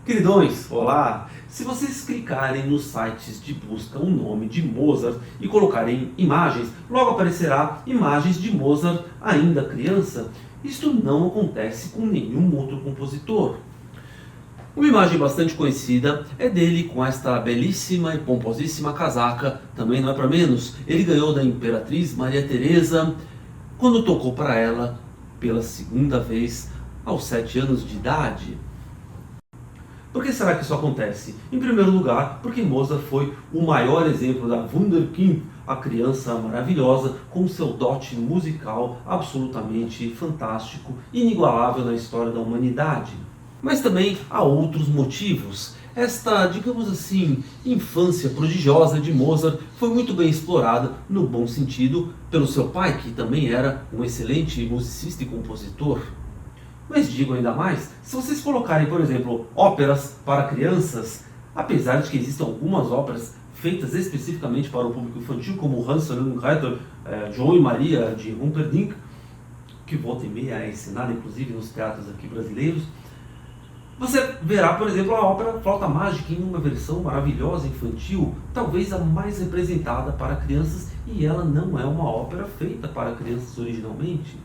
Queridões, olá! Se vocês clicarem nos sites de busca o nome de Mozart e colocarem imagens, logo aparecerá imagens de Mozart ainda criança. Isto não acontece com nenhum outro compositor. Uma imagem bastante conhecida é dele com esta belíssima e pomposíssima casaca, também não é para menos. Ele ganhou da Imperatriz Maria Teresa quando tocou para ela pela segunda vez aos 7 anos de idade. Por que será que isso acontece? Em primeiro lugar, porque Mozart foi o maior exemplo da Wunderkind, a criança maravilhosa com seu dote musical absolutamente fantástico, inigualável na história da humanidade. Mas também há outros motivos. Esta, digamos assim, infância prodigiosa de Mozart foi muito bem explorada, no bom sentido, pelo seu pai, que também era um excelente musicista e compositor. Mas digo ainda mais, se vocês colocarem, por exemplo, óperas para crianças, apesar de que existam algumas óperas feitas especificamente para o público infantil, como Hansel und Gretel, João e Maria de Humperdinck, que volta e meia é ensinada inclusive nos teatros aqui brasileiros, você verá, por exemplo, a ópera Flauta Mágica em uma versão maravilhosa infantil, talvez a mais representada para crianças, e ela não é uma ópera feita para crianças originalmente.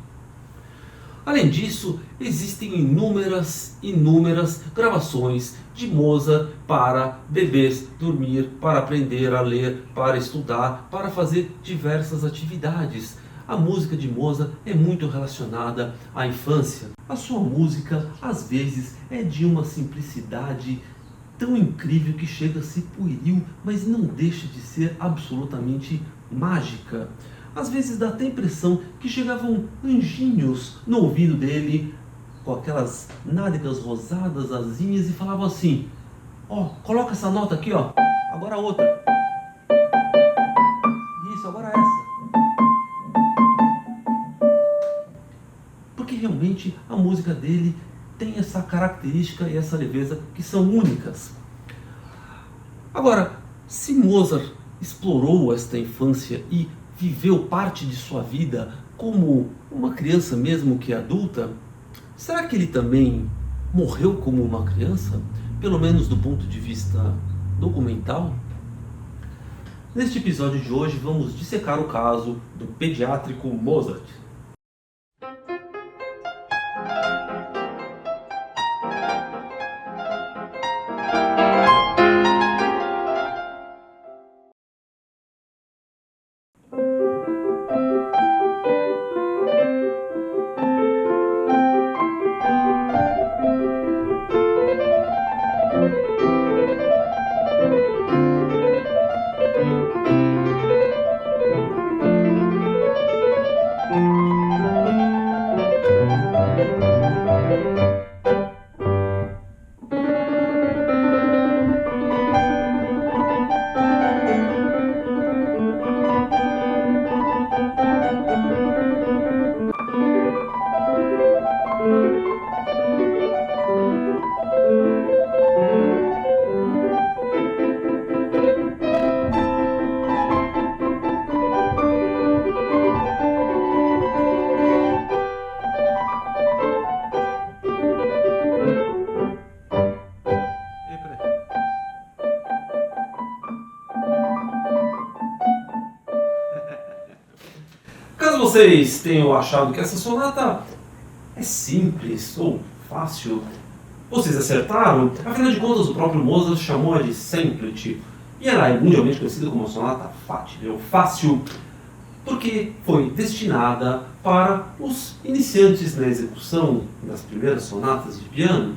Além disso, existem inúmeras gravações de Mozart para bebês dormir, para aprender a ler, para estudar, para fazer diversas atividades. A música de Mozart é muito relacionada à infância. A sua música, às vezes, é de uma simplicidade tão incrível que chega a ser pueril, mas não deixa de ser absolutamente mágica. Às vezes dá até a impressão que chegavam anjinhos no ouvido dele, com aquelas nádegas rosadas, asinhas, e falavam assim: ó, coloca essa nota aqui, ó, agora a outra. Isso, agora essa. Porque realmente a música dele tem essa característica e essa leveza que são únicas. Agora, se Mozart explorou esta infância e viveu parte de sua vida como uma criança mesmo que adulta, será que ele também morreu como uma criança? Pelo menos do ponto de vista documental? Neste episódio de hoje vamos dissecar o caso do pediátrico Mozart. Caso vocês tenham achado que essa sonata é simples ou fácil, vocês acertaram. Afinal de contas, o próprio Mozart chamou-a de Semplice, e ela é mundialmente conhecida como a sonata facile, ou fácil, porque foi destinada para os iniciantes na execução das primeiras sonatas de piano.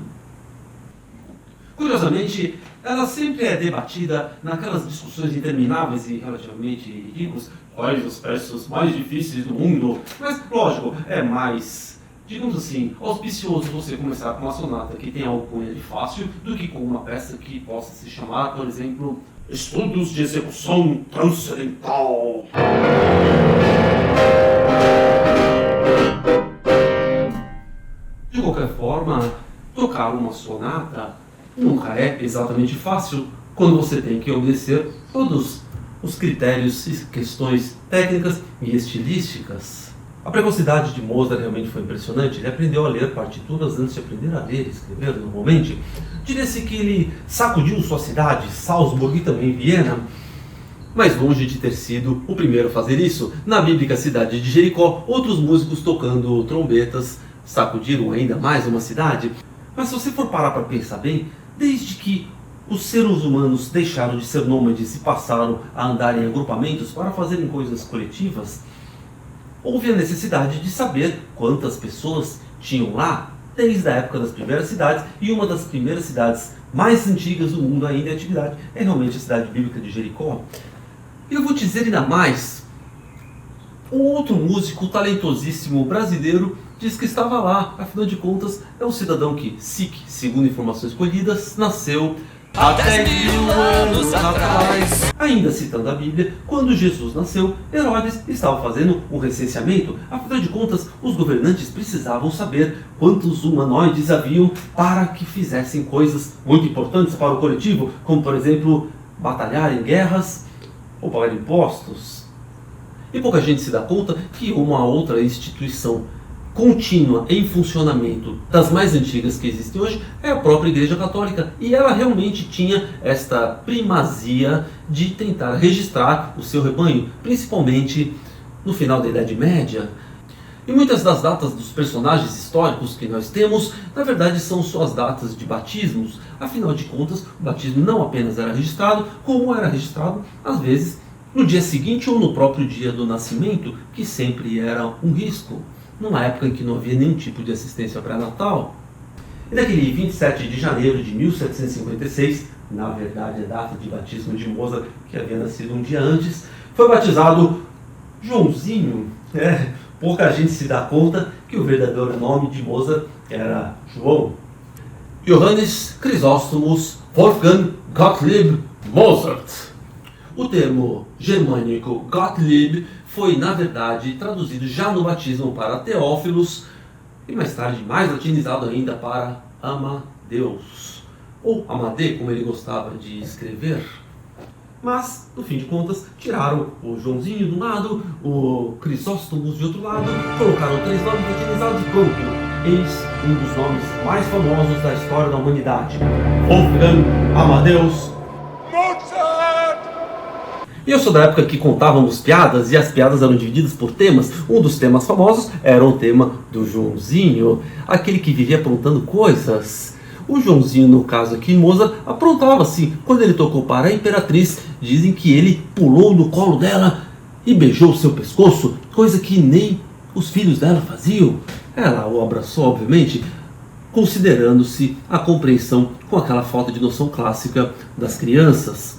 Curiosamente, ela sempre é debatida naquelas discussões intermináveis e relativamente ridículas, quais os versos mais difíceis do mundo. Mas, lógico, é mais, digamos assim, auspicioso você começar com uma sonata que tem a alcunha de fácil do que com uma peça que possa se chamar, por exemplo, Estudos de Execução Transcendental. De qualquer forma, tocar uma sonata nunca é exatamente fácil quando você tem que obedecer todos os critérios e questões técnicas e estilísticas. A precocidade de Mozart realmente foi impressionante. Ele aprendeu a ler partituras antes de aprender a ler e escrever normalmente. Diria-se que ele sacudiu sua cidade, Salzburg e também Viena, mas longe de ter sido o primeiro a fazer isso. Na bíblica cidade de Jericó, outros músicos tocando trombetas sacudiram ainda mais uma cidade. Mas se você for parar para pensar bem, desde que os seres humanos deixaram de ser nômades e passaram a andar em agrupamentos para fazerem coisas coletivas, houve a necessidade de saber quantas pessoas tinham lá, desde a época das primeiras cidades, e uma das primeiras cidades mais antigas do mundo ainda em atividade é realmente a cidade bíblica de Jericó. E eu vou dizer ainda mais, um outro músico talentosíssimo brasileiro diz que estava lá. Afinal de contas, é um cidadão que, segundo informações colhidas, nasceu há 10.000 anos atrás. Ainda citando a Bíblia, quando Jesus nasceu, Herodes estava fazendo um recenseamento. Afinal de contas, os governantes precisavam saber quantos humanoides haviam para que fizessem coisas muito importantes para o coletivo, como por exemplo, batalhar em guerras ou pagar impostos. E pouca gente se dá conta que uma outra instituição contínua em funcionamento das mais antigas que existem hoje é a própria Igreja Católica, e ela realmente tinha esta primazia de tentar registrar o seu rebanho, principalmente no final da Idade Média. E muitas das datas dos personagens históricos que nós temos, na verdade, são suas datas de batismos. Afinal de contas, o batismo não apenas era registrado, como era registrado, às vezes, no dia seguinte ou no próprio dia do nascimento, que sempre era um risco, numa época em que não havia nenhum tipo de assistência pré-natal. E naquele 27 de janeiro de 1756, na verdade a data de batismo de Mozart, que havia nascido um dia antes, foi batizado Joãozinho. Pouca gente se dá conta que o verdadeiro nome de Mozart era João. Johannes Chrysostomos Wolfgang Gottlieb Mozart. O termo germânico Gottlieb foi, na verdade, traduzido já no batismo para Teófilos e mais tarde, mais latinizado ainda, para Amadeus, ou Amadê, como ele gostava de escrever. Mas, no fim de contas, tiraram o Joãozinho de um lado, o Crisóstomos de outro lado, colocaram 3 nomes latinizados e pronto. Eis um dos nomes mais famosos da história da humanidade: Wolfgang Amadeus Mozart! E eu sou da época que contávamos piadas, e as piadas eram divididas por temas. Um dos temas famosos era o tema do Joãozinho, aquele que vivia aprontando coisas. O Joãozinho, no caso aqui, Mozart, aprontava assim. Quando ele tocou para a Imperatriz, dizem que ele pulou no colo dela e beijou seu pescoço, coisa que nem os filhos dela faziam. Ela o abraçou, obviamente, considerando-se a compreensão com aquela falta de noção clássica das crianças.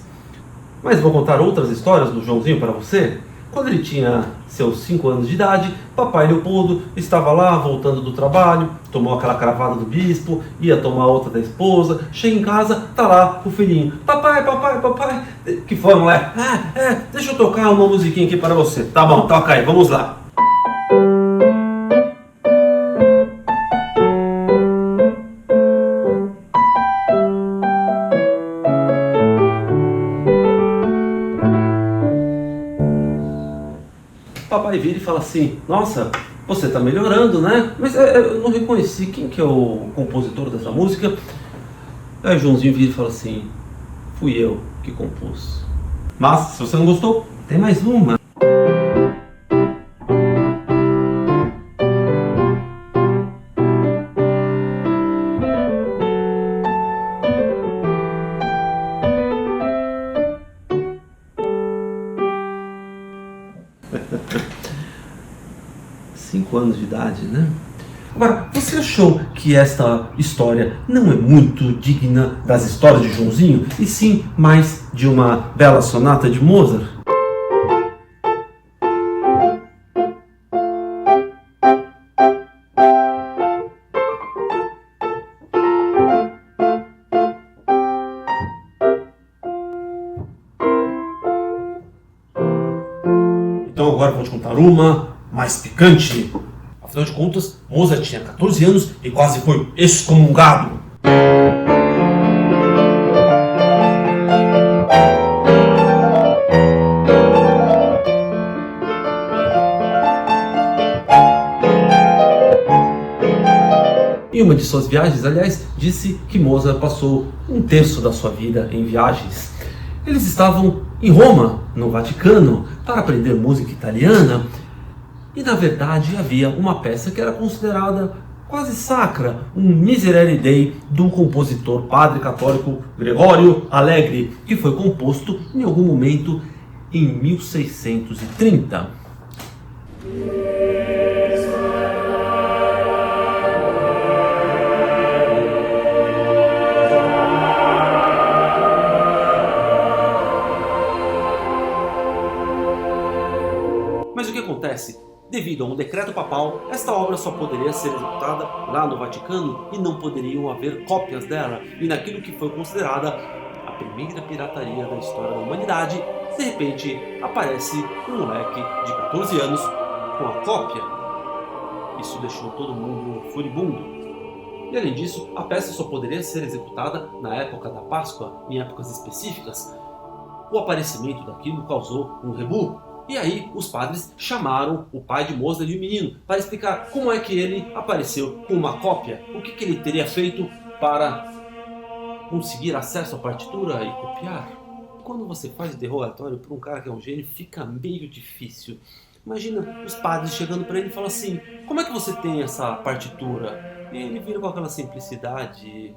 Mas vou contar outras histórias do Joãozinho para você. Quando ele tinha seus 5 anos de idade, papai Leopoldo estava lá voltando do trabalho, tomou aquela cravada do bispo, ia tomar outra da esposa, chega em casa, tá lá o filhinho: papai, que foi, moleque? Deixa eu tocar uma musiquinha aqui para você. Tá bom, toca aí, vamos lá. Papai vira e fala assim: nossa, você está melhorando, né? Mas eu não reconheci quem que é o compositor dessa música. Aí o Joãozinho vira e fala assim: fui eu que compus. Mas, se você não gostou, tem mais uma. Cinco anos de idade, né? Agora, você achou que esta história não é muito digna das histórias de Joãozinho, e sim mais de uma bela sonata de Mozart? Então agora vou te contar uma mais picante. Afinal de contas, Mozart tinha 14 anos e quase foi excomungado. suas viagens. Aliás, disse que Mozart passou um terço da sua vida em viagens. Eles estavam em Roma, no Vaticano, para aprender música italiana. E na verdade havia uma peça que era considerada quase sacra, um Miserere Dei do compositor padre católico Gregório Allegri, que foi composto em algum momento em 1630. Mas o que acontece? Devido a um decreto papal, esta obra só poderia ser executada lá no Vaticano e não poderiam haver cópias dela. E naquilo que foi considerada a primeira pirataria da história da humanidade, de repente aparece um moleque de 14 anos com a cópia. Isso deixou todo mundo furibundo. E além disso, a peça só poderia ser executada na época da Páscoa, em épocas específicas. O aparecimento daquilo causou um rebu. E aí os padres chamaram o pai de Mozart e o menino para explicar como é que ele apareceu com uma cópia, o que ele teria feito para conseguir acesso à partitura e copiar. Quando você faz interrogatório para um cara que é um gênio, fica meio difícil. Imagina os padres chegando para ele e falam assim: como é que você tem essa partitura? E ele vira com aquela simplicidade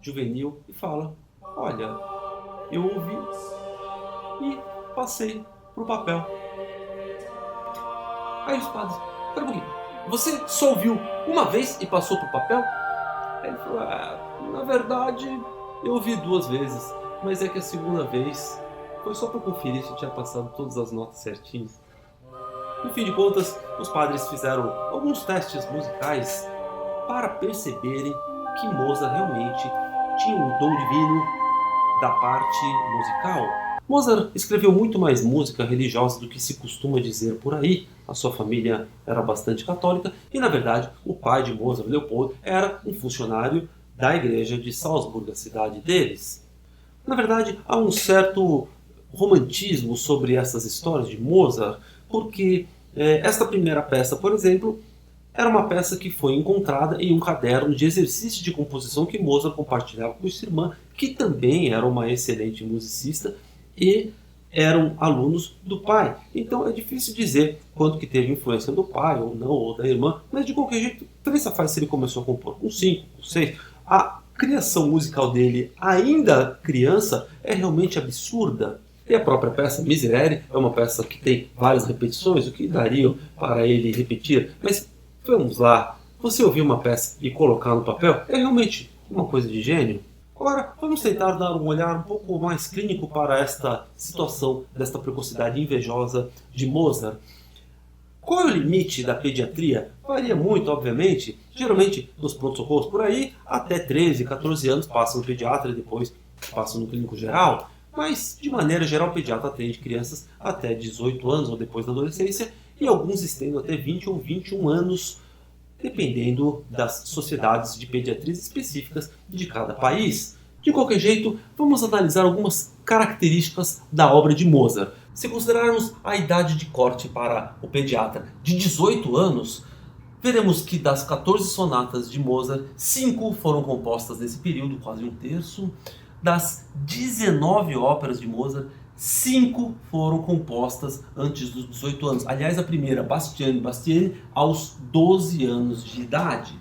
juvenil e fala: olha, eu ouvi e passei pro papel. Aí os padres: pera um pouquinho, você só ouviu uma vez e passou pro papel? Aí ele falou: na verdade eu ouvi 2 vezes, mas é que a segunda vez foi só para conferir se eu tinha passado todas as notas certinhas. No fim de contas, os padres fizeram alguns testes musicais para perceberem que Mozart realmente tinha um dom divino da parte musical. Mozart escreveu muito mais música religiosa do que se costuma dizer por aí. A sua família era bastante católica e, na verdade, o pai de Mozart, Leopold, era um funcionário da igreja de Salzburg, a cidade deles. Na verdade, há um certo romantismo sobre essas histórias de Mozart, porque esta primeira peça, por exemplo, era uma peça que foi encontrada em um caderno de exercício de composição que Mozart compartilhava com sua irmã, que também era uma excelente musicista e eram alunos do pai. Então é difícil dizer quanto que teve influência do pai ou não, ou da irmã, mas de qualquer jeito, também essa faz se ele começou a compor com 5, com 6. A criação musical dele, ainda criança, é realmente absurda. E a própria peça Miserere é uma peça que tem várias repetições, o que dariam para ele repetir. Mas vamos lá, você ouvir uma peça e colocar no papel é realmente uma coisa de gênio. Agora, vamos tentar dar um olhar um pouco mais clínico para esta situação, desta precocidade invejosa de Mozart. Qual é o limite da pediatria? Varia muito, obviamente. Geralmente, nos pronto-socorros por aí, até 13, 14 anos passam no pediatra e depois passam no clínico geral. Mas, de maneira geral, o pediatra atende crianças até 18 anos ou depois da adolescência e alguns estendem até 20 ou 21 anos, dependendo das sociedades de pediatria específicas de cada país. De qualquer jeito, vamos analisar algumas características da obra de Mozart. Se considerarmos a idade de corte para o pediatra de 18 anos, veremos que das 14 sonatas de Mozart, 5 foram compostas nesse período, quase um terço. Das 19 óperas de Mozart, 5 foram compostas antes dos 18 anos. Aliás, a primeira, Bastiani, aos 12 anos de idade.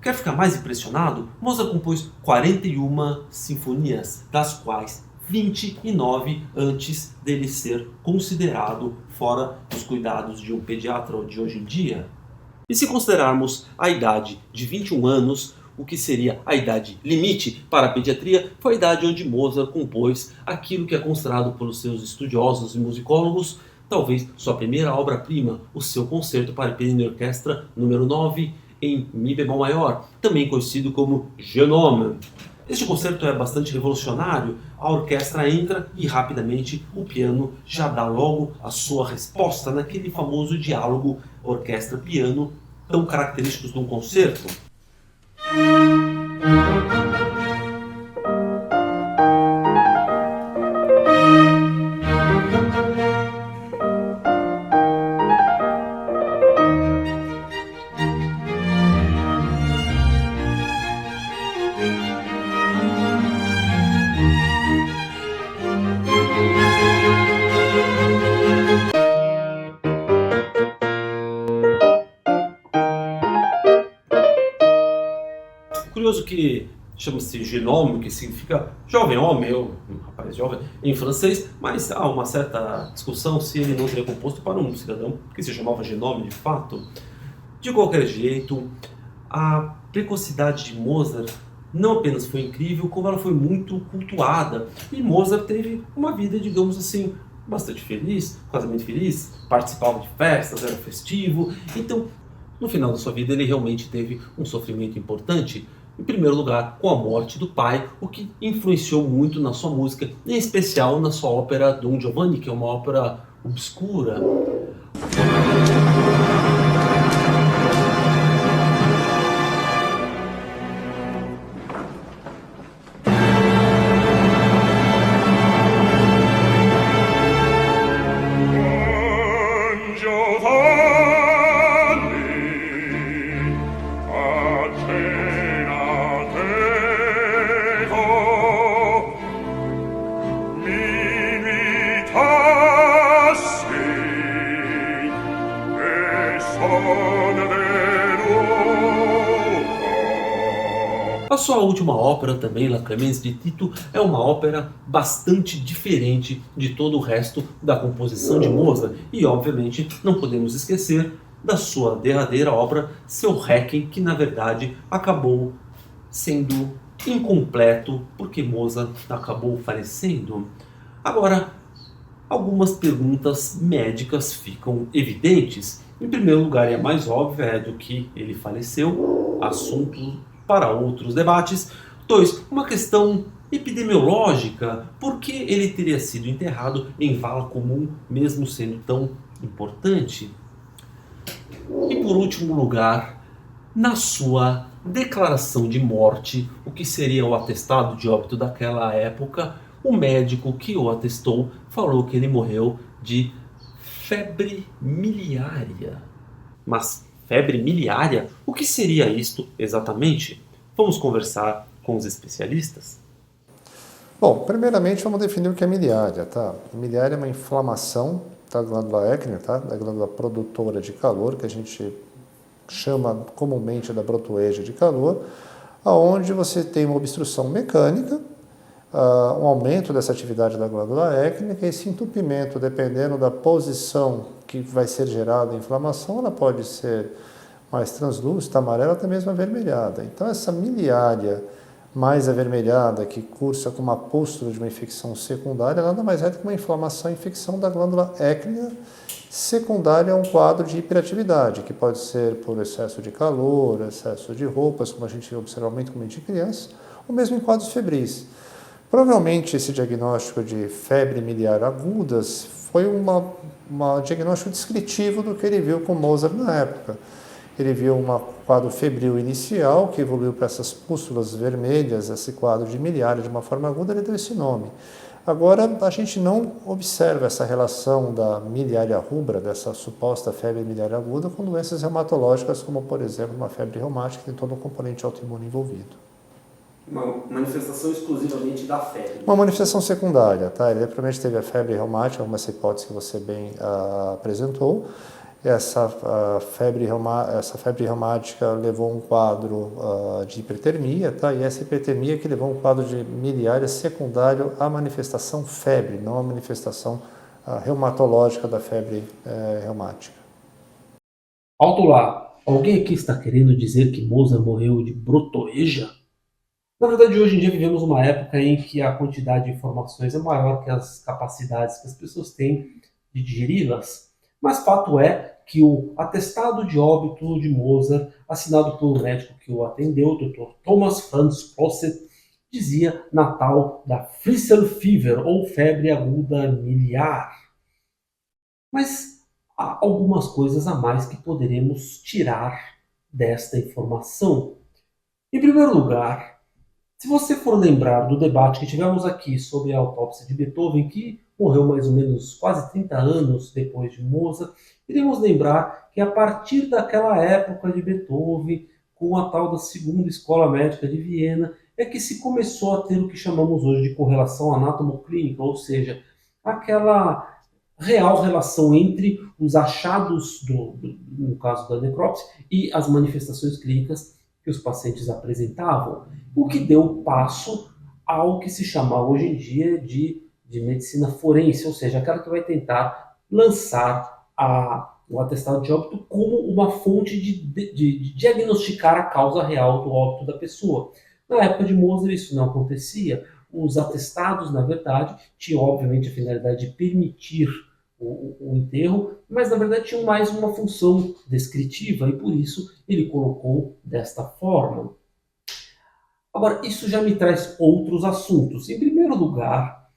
Quer ficar mais impressionado? Mozart compôs 41 sinfonias, das quais 29 antes dele ser considerado fora dos cuidados de um pediatra de hoje em dia. E se considerarmos a idade de 21 anos, o que seria a idade limite para a pediatria, foi a idade onde Mozart compôs aquilo que é considerado pelos seus estudiosos e musicólogos, talvez sua primeira obra-prima, o seu concerto para piano e orquestra número 9, em Mi bemol maior, também conhecido como Genome. Este concerto é bastante revolucionário, a orquestra entra e rapidamente o piano já dá logo a sua resposta naquele famoso diálogo orquestra-piano, tão característicos de um concerto. que chama-se genome, que significa jovem homem, ou um rapaz jovem, em francês, mas há uma certa discussão se ele não seria composto para um cidadão que se chamava genome de fato. De qualquer jeito, a precocidade de Mozart não apenas foi incrível, como ela foi muito cultuada. E Mozart teve uma vida, digamos assim, bastante feliz, casamento feliz, participava de festas, era festivo. Então, no final da sua vida, ele realmente teve um sofrimento importante. Em primeiro lugar, com a morte do pai, o que influenciou muito na sua música, em especial na sua ópera Don Giovanni, que é uma ópera obscura. A sua última ópera também, La Clémence de Tito, é uma ópera bastante diferente de todo o resto da composição de Mozart. E, obviamente, não podemos esquecer da sua derradeira obra, seu Requiem, que, na verdade, acabou sendo incompleto porque Mozart acabou falecendo. Agora, algumas perguntas médicas ficam evidentes. Em primeiro lugar, e a mais óbvia é do que ele faleceu, assunto para outros debates. 2. Uma questão epidemiológica, por que ele teria sido enterrado em vala comum, mesmo sendo tão importante? E por último lugar, na sua declaração de morte, o que seria o atestado de óbito daquela época, o médico que o atestou falou que ele morreu de febre miliária. Mas febre miliária? O que seria isto exatamente? Vamos conversar com os especialistas? Bom, primeiramente vamos definir o que é miliária, tá? Miliária é uma inflamação da glândula écnea, tá? Da glândula produtora de calor, que a gente chama comumente da brotoeja de calor, aonde você tem uma obstrução mecânica, um aumento dessa atividade da glândula écnica, e esse entupimento, dependendo da posição que vai ser gerada a inflamação, ela pode ser mais translúcida, amarela, até mesmo avermelhada. Então essa miliária mais avermelhada, que cursa com uma pústula de uma infecção secundária, nada mais é do que uma inflamação e infecção da glândula écnea secundária a um quadro de hiperatividade, que pode ser por excesso de calor, excesso de roupas, como a gente observa muito comumente em crianças, ou mesmo em quadros febris. Provavelmente esse diagnóstico de febre miliar agudas foi um diagnóstico descritivo do que ele viu com Mozart na época. Ele viu um quadro febril inicial, que evoluiu para essas pústulas vermelhas, esse quadro de miliária de uma forma aguda, ele deu esse nome. Agora, a gente não observa essa relação da miliária rubra, dessa suposta febre miliária aguda, com doenças reumatológicas, como, por exemplo, uma febre reumática, que tem todo um componente autoimune envolvido. Uma manifestação exclusivamente da febre. Uma manifestação secundária, tá? Ele provavelmente teve a febre reumática, essa hipótese que você bem apresentou. Essa febre reumática levou um quadro de hipertermia, tá? E essa hipertermia que levou um quadro de miliária secundário à manifestação febre, não à manifestação reumatológica da febre reumática. Alto lá, alguém aqui está querendo dizer que Mozart morreu de brotoeja? Na verdade, hoje em dia vivemos uma época em que a quantidade de informações é maior que as capacidades que as pessoas têm de digeri-las. Mas fato é que o atestado de óbito de Mozart, assinado pelo médico que o atendeu, o Dr. Thomas Franz Fawcett, dizia Natal da Frisell Fever, ou febre aguda miliar. Mas há algumas coisas a mais que poderemos tirar desta informação. Em primeiro lugar, se você for lembrar do debate que tivemos aqui sobre a autópsia de Beethoven, que morreu mais ou menos quase 30 anos depois de Mozart, iremos lembrar que a partir daquela época de Beethoven, com a tal da Segunda Escola Médica de Viena, é que se começou a ter o que chamamos hoje de correlação anátomo-clínica, ou seja, aquela real relação entre os achados, no caso da necrópsia, e as manifestações clínicas que os pacientes apresentavam, o que deu passo ao que se chama hoje em dia de medicina forense, ou seja, aquela que vai tentar lançar o atestado de óbito como uma fonte de diagnosticar a causa real do óbito da pessoa. Na época de Mozart isso não acontecia. Os atestados, na verdade, tinham obviamente a finalidade de permitir o enterro, mas na verdade tinham mais uma função descritiva e por isso ele colocou desta forma. Agora, isso já me traz outros assuntos. Em primeiro lugar,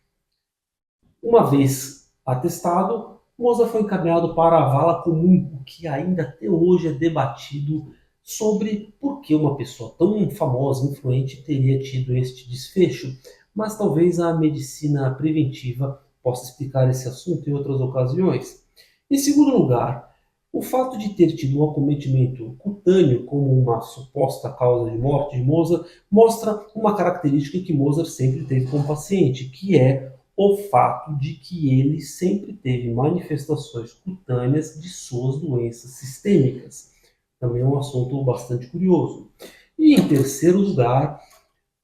uma vez atestado, Mozart foi encaminhado para a vala comum, o que ainda até hoje é debatido sobre por que uma pessoa tão famosa, influente, teria tido este desfecho. Mas talvez a medicina preventiva possa explicar esse assunto em outras ocasiões. Em segundo lugar, o fato de ter tido um acometimento cutâneo como uma suposta causa de morte de Mozart mostra uma característica que Mozart sempre teve com o paciente, que é o fato de que ele sempre teve manifestações cutâneas de suas doenças sistêmicas. Também é um assunto bastante curioso. E em terceiro lugar,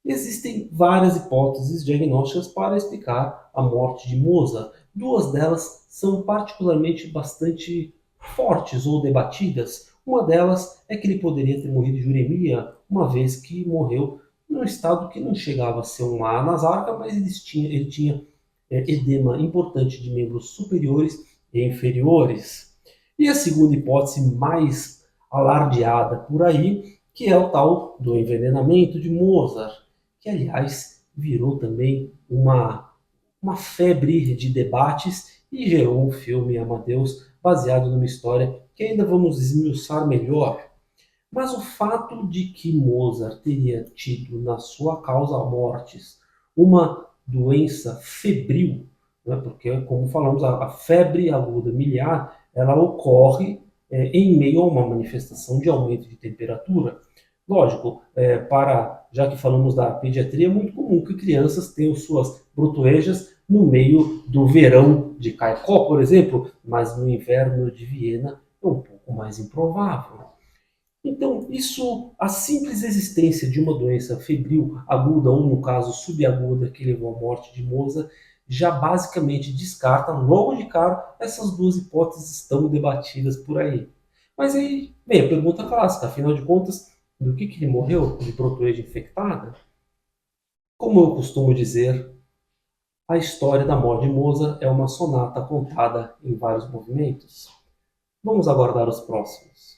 existem várias hipóteses diagnósticas para explicar a morte de Mozart. Duas delas são particularmente bastante fortes ou debatidas. Uma delas é que ele poderia ter morrido de uremia, uma vez que morreu num estado que não chegava a ser uma anasarca, mas ele tinha edema importante de membros superiores e inferiores. E a segunda hipótese mais alardeada por aí, que é o tal do envenenamento de Mozart, que aliás virou também uma febre de debates e gerou um filme Amadeus baseado numa história que ainda vamos esmiuçar melhor. Mas o fato de que Mozart teria tido na sua causa mortis uma doença febril, né, porque, como falamos, a febre aguda miliar ela ocorre em meio a uma manifestação de aumento de temperatura. Lógico, já que falamos da pediatria, é muito comum que crianças tenham suas brotoejas no meio do verão de Caicó, por exemplo, mas no inverno de Viena é um pouco mais improvável. Então, a simples existência de uma doença febril aguda, ou no caso subaguda, que levou à morte de Mozart, já basicamente descarta logo de cara essas duas hipóteses tão debatidas por aí. Mas aí vem a pergunta clássica, afinal de contas, do que ele morreu? De protoeja infectada? Como eu costumo dizer, a história da morte de Mozart é uma sonata contada em vários movimentos. Vamos aguardar os próximos.